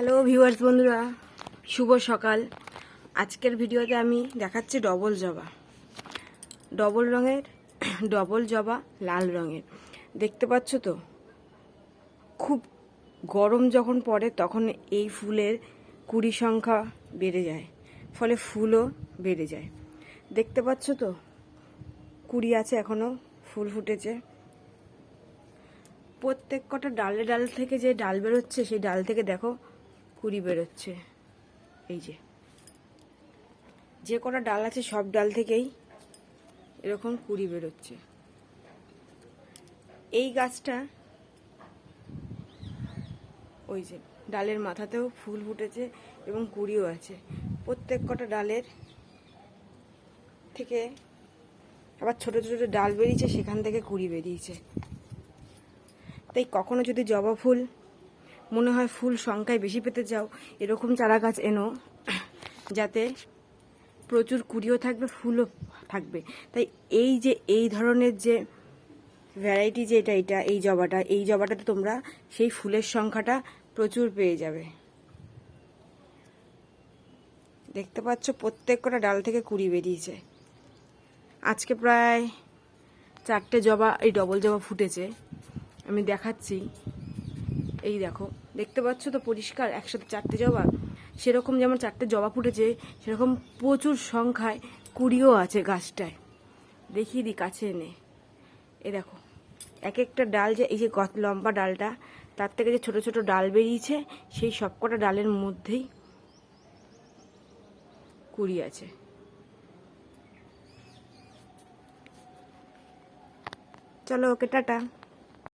Hello viewers বন্ধুরা, শুভ সকাল। আজকের ভিডিওতে আমি দেখাচ্ছি ডবল জবা, ডবল রঙের ডবল জবা লাল রঙের। দেখতে পাচ্ছ তো, খুব গরম যখন পড়ে তখন এই ফুলের কুড়ি সংখ্যা বেড়ে যায়, ফলে ফুলও বেড়ে যায়। দেখতে পাচ্ছ তো, কুড়ি আছে, এখনও ফুল ফুটেছে। প্রত্যেক কটা ডালে ডাল থেকে যে ডাল বেরোচ্ছে, সেই ডাল থেকে দেখো কুড়ি বেরোচ্ছে। এই যে কটা ডাল আছে সব ডাল থেকেই এরকম কুড়ি বেরোচ্ছে। এই গাছটা ওই যে ডালের মাথাতেও ফুল ফুটেছে এবং কুড়িও আছে। প্রত্যেক কটা ডালের থেকে আবার ছোট ছোট ডাল বেরিয়েছে, সেখান থেকে কুড়ি বেরিয়েছে। তাই কখনো যদি জবা ফুল মনে হয় ফুল সংখ্যায় বেশি পেতে চাও, এরকম চারা গাছ এনো, যাতে প্রচুর কুড়িও থাকবে, ফুলও থাকবে। তাই এই যে এই ধরনের যে ভ্যারাইটি, যে এটা এই জবাটাতে তোমরা সেই ফুলের সংখ্যাটা প্রচুর পেয়ে যাবে। দেখতে পাচ্ছ প্রত্যেক কটা ডাল থেকে কুড়ি বেরিয়েছে। আজকে প্রায় 4টে জবা, এই ডবল জবা ফুটেছে। আমি দেখাচ্ছি, এই দেখো, দেখতে পাচ্ছ তো পরিষ্কার একসাথে 4টে জবা। সেরকম যেমন 4টে জবা ফুটেছে, সেরকম প্রচুর সংখ্যায় কুড়িও আছে গাছটায়। দেখিয়ে দিই কাছে এনে। এ দেখো, এক একটা ডাল, যে এই যে লম্বা ডালটা, তার থেকে যে ছোট ছোট ডাল বেরিয়েছে, সেই সবকটা ডালের মধ্যেই কুড়ি আছে। চলো, ওকে, টাটা।